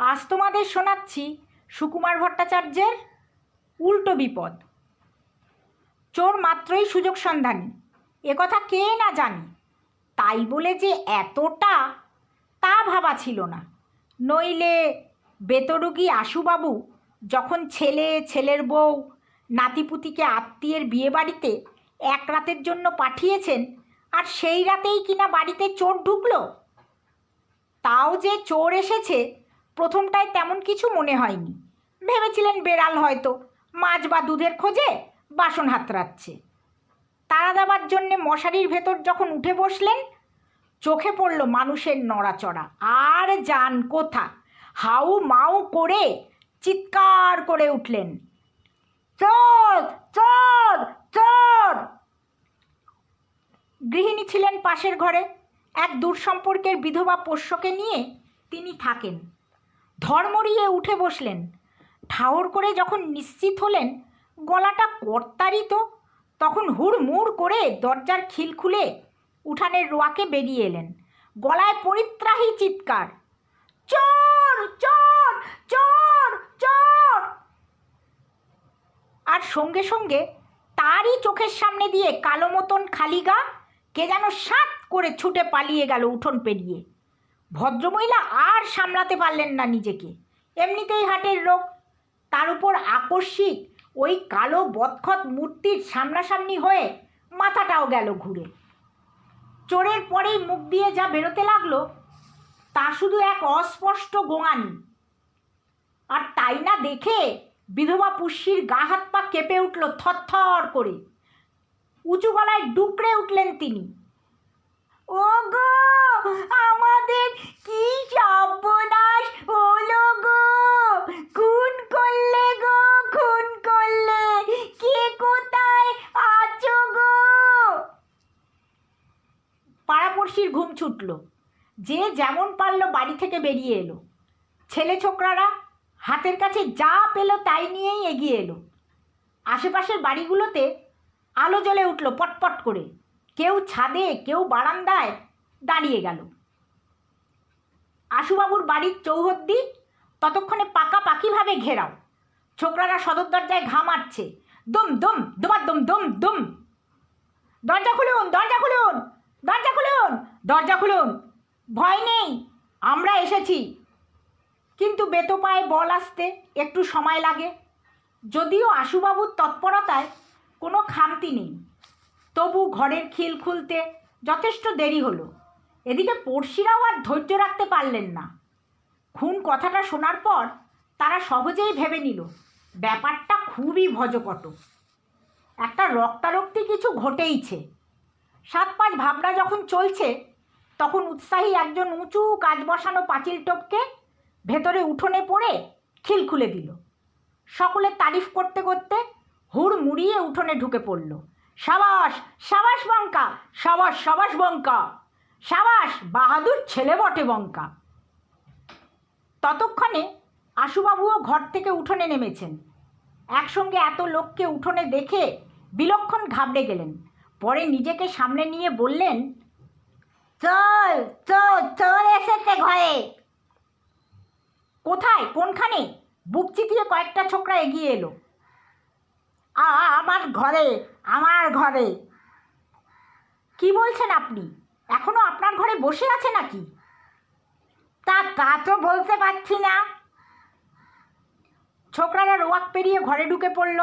আজ তোমাদের শোনাচ্ছি সুকুমার ভট্টাচার্যের উল্টো বিপদ। চোর মাত্রই সুযোগ সন্ধানী, একথা কে না জানি, তাই বলে যে এতটা তা ভাবা ছিল না। নইলে বেতরুগী আশুবাবু যখন ছেলের বউ নাতিপুতিকে আত্মীয়ের বিয়েবাড়িতে এক রাতের জন্য পাঠিয়েছেন, আর সেই রাতেই কিনা বাড়িতে চোর ঢুকলো। তাও যে চোর এসেছে প্রথমটায় তেমন কিছু মনে হয়নি, ভেবেছিলেন বেড়াল হয়তো মাছ বা দুধের খোঁজে বাসন হাতড়াচ্ছে। তাড়া দেওয়ার জন্যে মশারির ভেতর যখন উঠে বসলেন, চোখে পড়ল মানুষের নড়াচড়া, আর যান কোথা, হাউ মাউ করে চিৎকার করে উঠলেন, চোর চোর চোর। গৃহিণী ছিলেন পাশের ঘরে, এক দূর সম্পর্কের বিধবা পোষ্যকে নিয়ে তিনি থাকেন। ধর্মরিয়ে উঠে বসলেন। ঠাউর করে যখন নিশ্চিত হলেন গলাটা কর্তারই, তো তখন হুড়মুড় করে দরজার খিল খুলে উঠানের রোয়াকে বেরিয়ে এলেন। গলায় পরিত্রাহী চিৎকার, চোর চোর চোর চোর। আর সঙ্গে সঙ্গে তারই চোখের সামনে দিয়ে কালো মতন খালি গা কে যেন সাত করে ছুটে পালিয়ে গেল উঠোন পেরিয়ে। ভদ্রমহিলা আর সামলাতে পারলেন না নিজেকে, এমনিতেই হাটের রোগ, তার উপর আকস্মিক ওই কালো বদখত মূর্তির সামনাসামনি হয়ে মাথাটাও গেল ঘুরে। চোরের পরেই মুখ দিয়ে যা বেরোতে লাগলো তা শুধু এক অস্পষ্ট গোঙানি। আর তাই না দেখে বিধবা পুষ্যির গা হাত পা কেঁপে উঠল থরথর করে। উঁচু গলায় ডুকরে উঠলেন তিনি, ওগো আমাদের কি সর্বনাশ হলো গো, খুন করলে গো, খুন করলে, কে কোথায় আছো গো। পাড়াপড়শির ঘুম ছুটল, যে যেমন পারলো বাড়ি থেকে বেরিয়ে এলো। ছেলে ছোকরারা হাতের কাছে যা পেল তাই নিয়েই এগিয়ে এলো। আশেপাশের বাড়িগুলোতে আলো জ্বলে উঠল পটপট করে, কেউ ছাদে কেউ বারান্দায় দাঁড়িয়ে গেল। আশুবাবুর বাড়ির চৌহদ্দি ততক্ষণে পাকাপাকিভাবে ঘেরাও। ছোকরারা সদর দরজায় ঘা মারছে, দুম দুম দুমার দুম দুম দুম। দরজা খুলুন, দরজা খুলুন, দরজা খুলুন, দরজা খুলুন, ভয় নেই, আমরা এসেছি। কিন্তু বেতোপায়ে বল আসতে একটু সময় লাগে। যদিও আশুবাবুর তৎপরতায় কোনো খামতি নেই, তবু ঘরের খিল খুলতে যথেষ্ট দেরি হলো। এদিকে পড়শিরাও আর ধৈর্য রাখতে পারলেন না। খুন কথাটা শোনার পর তারা সহজেই ভেবে নিল ব্যাপারটা খুবই ভজকট, একটা রক্তারক্তি কিছু ঘটেইছে। 7-5 ভাবনা যখন চলছে, তখন উৎসাহী একজন উঁচু কাজ বসানো পাঁচিল টপকে ভেতরে উঠোনে পড়ে খিল খুলে দিল। সকলে তারিফ করতে করতে হুড় মুড়িয়ে উঠোনে ঢুকে পড়ল। সাবাস সাবাস বঙ্কা, সাবাস সাবাস বঙ্কা, সাবাস বাহাদুর ছেলে বটে বঙ্কা। ততক্ষণে আশুবাবুও ঘর থেকে উঠোনে নেমেছেন। একসঙ্গে এত লোককে উঠোনে দেখে বিলক্ষণ ঘাবড়ে গেলেন। পরে নিজেকে সামনে নিয়ে বললেন, চল চল চল এসেছে ঘরে। কোথায়, কোনখানে? বুক চিতিয়ে কয়েকটা ছোকরা এগিয়ে এলো। আমার ঘরে, আমার ঘরে। কি বলছেন আপনি? এখনো আপনার ঘরে বসে আছে নাকি? তা তো বলতে পারছি না। ছোকরারা রোয়াক পেরিয়ে ঘরে ঢুকে পড়ল।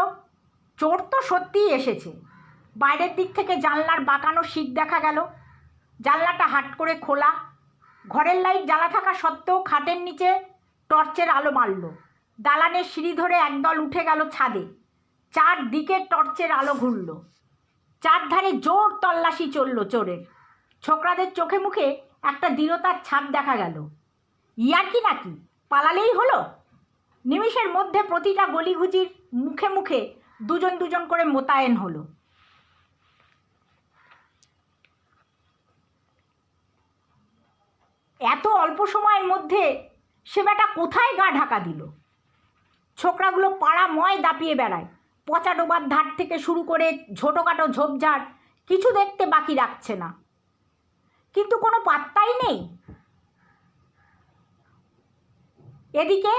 চোর তো সত্যিই এসেছে। বাইরের দিক থেকে জানলার বাঁকানো শিক দেখা গেল। জানলাটা হাট করে খোলা। ঘরের লাইট জ্বালা থাকা সত্ত্বেও খাটের নিচে টর্চের আলো মারল। দালানের সিঁড়ি ধরে একদল উঠে গেল ছাদে। চারদিকে টর্চের আলো ঘুরল। চারধারে জোর তল্লাশি চলল চোরের। ছোকরাদের চোখে মুখে একটা দৃঢ়তার ছাপ দেখা গেল। ইয়ার্কি নাকি, পালালেই হলো? নিমিষের মধ্যে প্রতিটা গলিঘুচির মুখে মুখে দুজন দুজন করে মোতায়েন হলো। এত অল্প সময়ের মধ্যে সে বেটা কোথায় গা ঢাকা দিল? ছোকরাগুলো পাড়াময় দাপিয়ে বেড়ায়। পচা ডোবার ধার থেকে শুরু করে ছোটোখাটো ঝোপঝাড় কিছু দেখতে বাকি রাখছে না, কিন্তু কোনো পাত্তাই নেই। এদিকে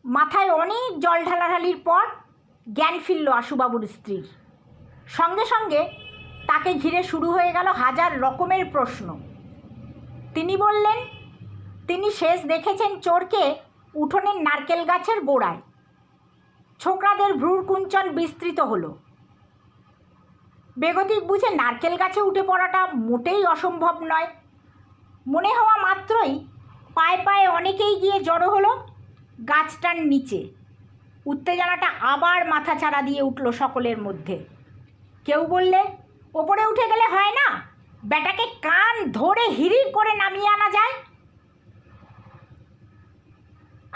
মাথায় অনেক জল ঢালাঢালির পর জ্ঞান ফিরল আশুবাবুর স্ত্রীর। সঙ্গে সঙ্গে তাকে ঘিরে শুরু হয়ে গেল হাজার রকমের প্রশ্ন। তিনি বললেন তিনি শেষ দেখেছেন চোরকে উঠোনের নারকেল গাছের গোড়ায়। ছোকরাদের ভ্রূর কুঞ্চন বিস্তৃত হলো। বেগতিক বুঝে নারকেল গাছে উঠে পড়াটা মোটেই অসম্ভব নয়। মনে হওয়া মাত্রই পায়ে পায়ে অনেকেই গিয়ে জড়ো হলো গাছটার নিচে। উত্তেজনাটা আবার মাথাচাড়া দিয়ে উঠল সকলের মধ্যে। কেউ বললে ওপরে উঠে গেলে হয় না, বেটাকে কান ধরে হিড়ির করে নামিয়ে আনা যায়।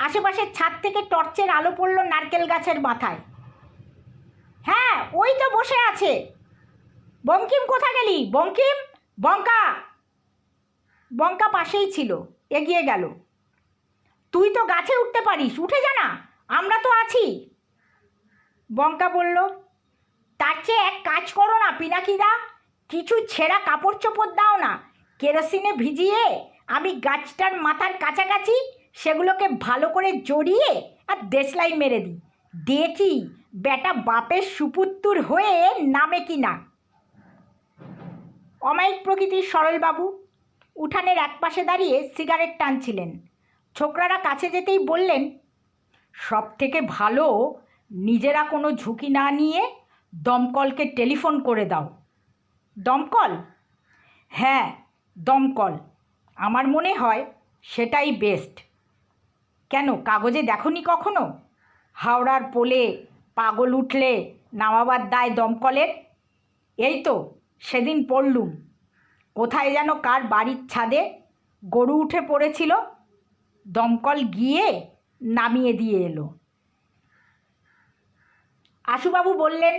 আশেপাশের ছাদ থেকে টর্চের আলো পড়ল নারকেল গাছের মাথায়। হ্যাঁ, ওই তো বসে আছে। বঙ্কিম কোথা গেলি? বঙ্কিম, বঙ্কা। বঙ্কা পাশেই ছিল, এগিয়ে গেল। তুই তো গাছে উঠতে পারিস, উঠে যা না, আমরা তো আছি। বঙ্কা বলল, তার চেয়ে এক কাজ করো না পিনাকিদা, কিছু ছেঁড়া কাপড় চোপড় দাও না, কেরোসিনে ভিজিয়ে আমি গাছটার মাথার কাছাকাছি সেগুলোকে ভালো করে জড়িয়ে আর দেশলাই মেরে দিই, দেখি বেটা বাপের সুপুত্তুর হয়ে নামে কি না। অমায়িক প্রকৃতির সরলবাবু উঠানের একপাশে দাঁড়িয়ে সিগারেট টানছিলেন। ছোকরারা কাছে যেতেই বললেন, সব থেকে ভালো নিজেরা কোনো ঝুঁকি না নিয়ে দমকলকে টেলিফোন করে দাও। দমকল? হ্যাঁ, দমকল। আমার মনে হয় সেটাই বেস্ট। কেন, কাগজে দেখনি কখনো হাওড়ার পোলে পাগল উঠলে নামাবার দায় দমকলের? এই তো সেদিন পড়লুম, কোথায় যেন কার বাড়ির ছাদে গরু উঠে পড়েছিল, দমকল গিয়ে নামিয়ে দিয়ে এলো। আশুবাবু বললেন,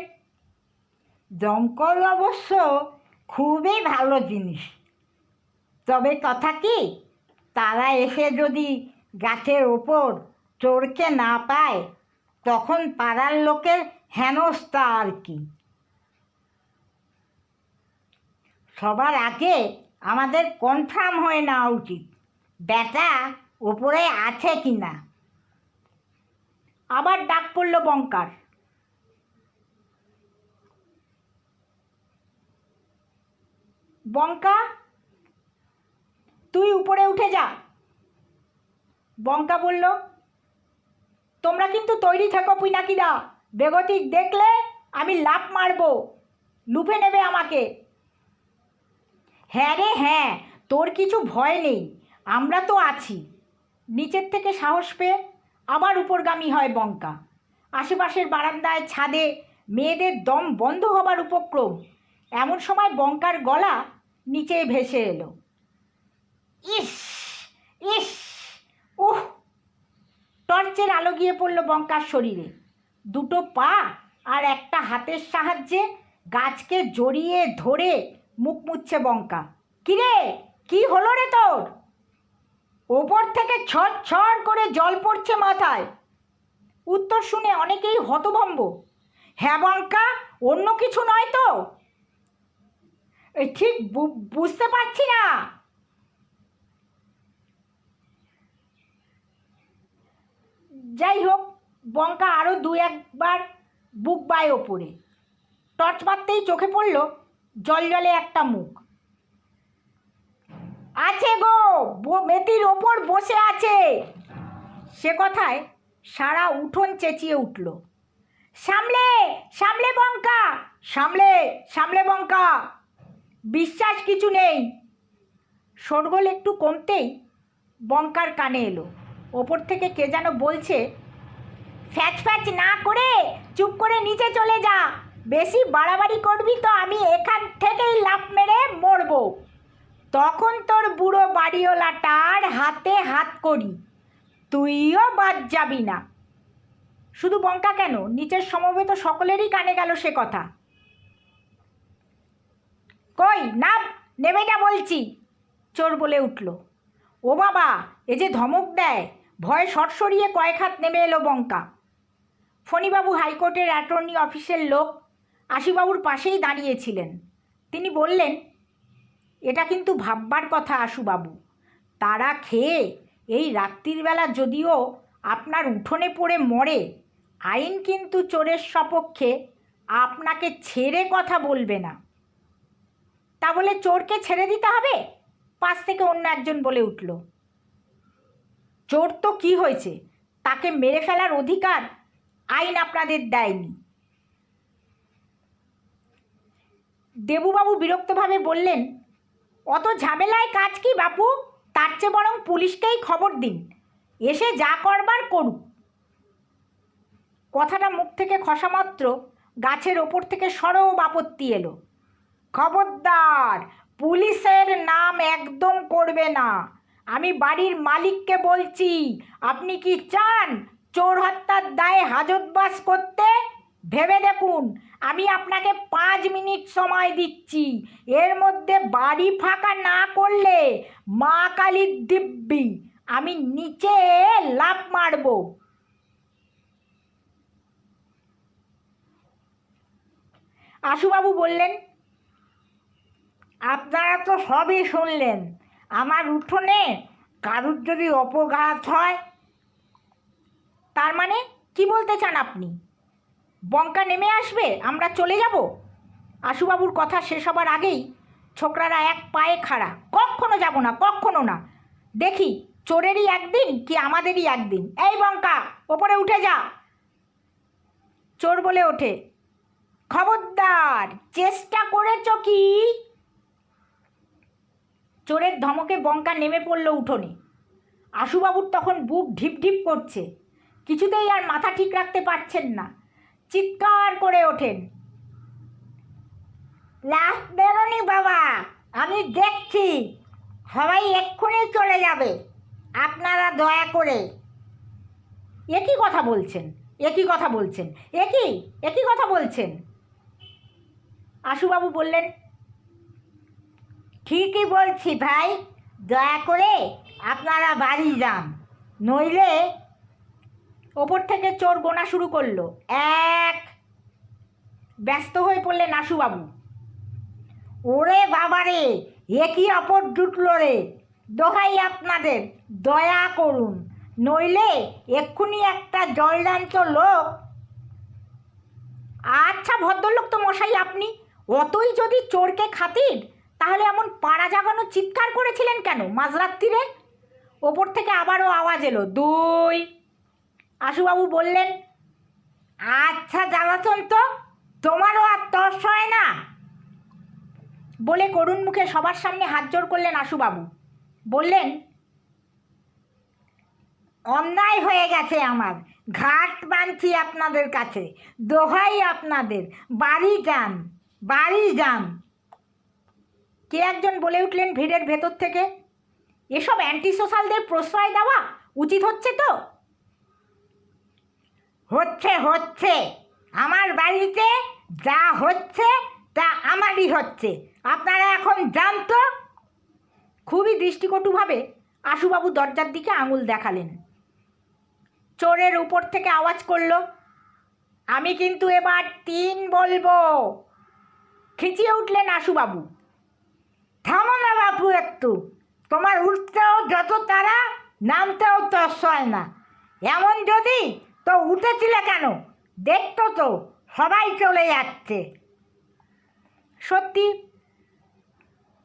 দমকল অবশ্য খুবই ভালো জিনিস, তবে কথা কি, তারা এসে যদি গাছের ওপর চোরকে না পায় তখন পাড়ার লোকের হেনস্থা আর কি। সবার আগে আমাদের কনফার্ম হয়ে নেওয়া উচিত বেটা ওপরে আছে কি না। আবার ডাক পড়ল বঙ্কার। বঙ্কা, তুই উপরে উঠে যা। বঙ্কা বলল, তোমরা কিন্তু তৈরি থেকো পিনাকিদা, বেগতিক দেখলে আমি লাফ মারব, লুফে নেবে আমাকে। হ্যাঁ রে হ্যাঁ, তোর কিছু ভয় নেই, আমরা তো আছি। নিচের থেকে সাহস পেয়ে আবার উপরগামী হয় বঙ্কা। আশেপাশের বারান্দায়, ছাদে মেয়েদের দম বন্ধ হবার উপক্রম। এমন সময় বঙ্কার গলা নিচে ভেসে এলো, ইস ইস উহ। টর্চের আলো গিয়ে পড়ল বঙ্কার শরীরে। দুটো পা আর একটা হাতের সাহায্যে গাছকে জড়িয়ে ধরে মুখ মুছছে বঙ্কা। কিরে, কি হলো রে তোর? ওপর থেকে ছট ছট করে জল পড়ছে মাথায়। উত্তর শুনে অনেকেই হতভম্ব। হ্যাঁ বঙ্কা, অন্য কিছু নয় তো? ঠিক বুঝতে পারছি না। যাই হোক, বঙ্কা আরও দু একবার বুক বায় ওপরে। টর্চ মারতেই চোখে পড়ল জলজলে একটা মুখ। আছে গো, মেতির ওপর বসে আছে। সে কথায় সারা উঠোন চেঁচিয়ে উঠল, সামলে সামলে বঙ্কা, সামলে সামলে বঙ্কা। বিশ্বাস কিছু নেই। শোরগোল একটু কমতেই বঙ্কার কানে এলো, ওপর থেকে কে যেন বলছে, ফ্যাচ ফ্যাচ না করে চুপ করে নিচে চলে যা, বেশি বাড়াবাড়ি করবি তো আমি এখান থেকেই লাফ মেরে মরব, তখন তোর বুড়ো বাড়িওয়ালাটার হাতে হাত করি, তুইও বাদ যাবি না। শুধু বঙ্কা কেন, নিচের সমবেত সকলেরই কানে গেল সে কথা। কই নাম, নেবে যা বলছি, চোর বলে উঠল। ও বাবা, এ যে ধমক দেয়, ভয়ে সরসরিয়ে কয়েক হাত নেমে এলো বঙ্কা। ফণীবাবু হাইকোর্টের অ্যাটর্নি অফিসের লোক আশুবাবুর পাশেই দাঁড়িয়েছিলেন। তিনি বললেন, এটা কিন্তু ভাববার কথা আশুবাবু, তারা খেয়ে এই রাত্রির বেলা যদিও আপনার উঠোনে পড়ে মরে, আইন কিন্তু চোরের সপক্ষে আপনাকে ছেড়ে কথা বলবে না। তা বলে চোরকে ছেড়ে দিতে হবে? পাশ থেকে অন্য একজন বলে উঠল, চোর তো কি হয়েছে, তাকে মেরে ফেলার অধিকার আইন আপনাদের দেয়নি। দেবুবাবু বিরক্তভাবে বললেন, অত ঝামেলায় কাজ কি বাপু? তার চেয়ে বরং পুলিশকেই খবর দিন, এসে যা করবার করুক। কথাটা মুখ থেকে খসা মাত্র গাছের ওপর থেকে সরব আপত্তি এলো, খবরদার, পুলিশের নাম একদম করবে না। আমি বাড়ির মালিককে বলছি, আপনি কি চান চোর হত্যার দায়ে হাজতবাস করতে? ভেবে দেখুন, আমি আপনাকে 5 মিনিট সময় দিচ্ছি। এর মধ্যে বাড়ি ফাঁকা না করলে মা কালীর দিব্যি আমি নিচে লাফ মারব। আশুবাবু বললেন, আপনারা তো সবই শুনলেন। আমার উঠোনে কারুর যদি অপঘাত হয়, তার মানে কি বলতে চান আপনি? বঙ্কা নেমে আসবে, আমরা চলে যাব? আশুবাবুর কথা শেষ হবার আগেই ছোকরারা এক পায়ে খাড়া, কখনো যাব না, কখনো না। দেখি চোরেরই একদিন কি আমাদেরই একদিন। এই বঙ্কা, ওপরে উঠে যা। চোর বলে ওঠে, খবরদার, চেষ্টা করেছ কি? চোরের ধমকে বঙ্কা নেমে পড়ল উঠোনে। আশুবাবুর তখন বুক ঢিপ ঢিপ করছে, কিছুতেই আর মাথা ঠিক রাখতে পারছেন না। চিৎকার করে ওঠেন, লাশ বেরোনি বাবা, আমি দেখছি, সবাই এক্ষুনি চলে যাবে, আপনারা দয়া করে। একই কথা বলছেন, একই কথা বলছেন, একই কথা বলছেন। আশুবাবু বললেন, ঠিকই বলছি ভাই, দয়া করে আপনারা বাড়ি যান, নইলে। ওপর থেকে চোর গোনা শুরু করলো, 1। ব্যস্ত হয়ে পড়লেন আশুবাবু। ওরে বাবারে, একই অপর জুটল রে, দোহাই আপনাদের, দয়া করুন, নইলে এক্ষুনি একটা জলদান্ত লোক। আচ্ছা ভদ্রলোক তো মশাই আপনি, অতই যদি চোরকে খাতির, তাহলে এমন পাড়া জাগানো চিৎকার করেছিলেন কেন মাঝরাত্রিরে? ওপর থেকে আবারও আওয়াজ এলো, 2। আশুবাবু বললেন, আচ্ছা জ্বালাতন তো, তোমারও আর তর্স হয় না? বলে করুণ মুখে সবার সামনে হাত জোড় করলেন আশুবাবু। বললেন, অন্যায় হয়ে গেছে আমার, ঘাট বাঁধছি আপনাদের কাছে, দোহাই আপনাদের, বাড়ি যান, বাড়ি যান। কে একজন বলে উঠলেন ভিড়ের ভেতর থেকে, এসব অ্যান্টি সোশ্যালদের প্রশ্রয় দেওয়া উচিত হচ্ছে তো? হচ্ছে, আমার বাড়িতে যা হচ্ছে তা আমারই হচ্ছে, আপনারা এখন যান তো। খুবই দৃষ্টিকটুভাবে আশুবাবু দরজার দিকে আঙুল দেখালেন। চোরের উপর থেকে আওয়াজ করল, আমি কিন্তু এবার 3 বলবো। খিচিয়ে উঠলেন আশুবাবু, থামো না বাপু একটু, তোমার উঠতেও যত তারা, নামতেও তস হয় না। এমন যদি তো উঠেছিলে কেন? দেখতো তো সবাই চলে যাচ্ছে। সত্যি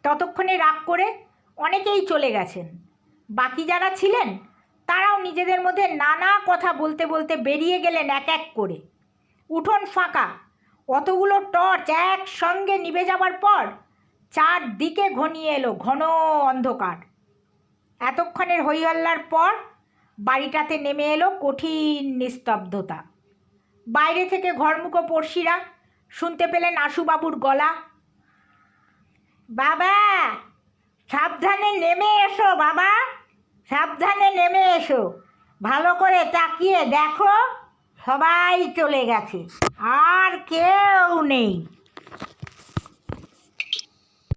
ততক্ষণে রাগ করে অনেকেই চলে গেছেন। বাকি যারা ছিলেন তারাও নিজেদের মধ্যে নানা কথা বলতে বলতে বেরিয়ে গেলেন এক এক করে। উঠোন ফাঁকা, অতগুলো টর্চ একসঙ্গে নিভে যাবার পর চারদিকে ঘনিয়ে এলো ঘন অন্ধকার। এতক্ষণের হইহল্লার পর বাড়িটাতে নেমে এলো কঠিন নিস্তব্ধতা। বাইরে থেকে ঘরমুখো পড়শিরা শুনতে পেলেন আশুবাবুর গলা, বাবা সাবধানে নেমে এসো, বাবা সাবধানে নেমে এসো, ভালো করে তাকিয়ে দেখো, সবাই চলে গেছে, আর কেউ নেই।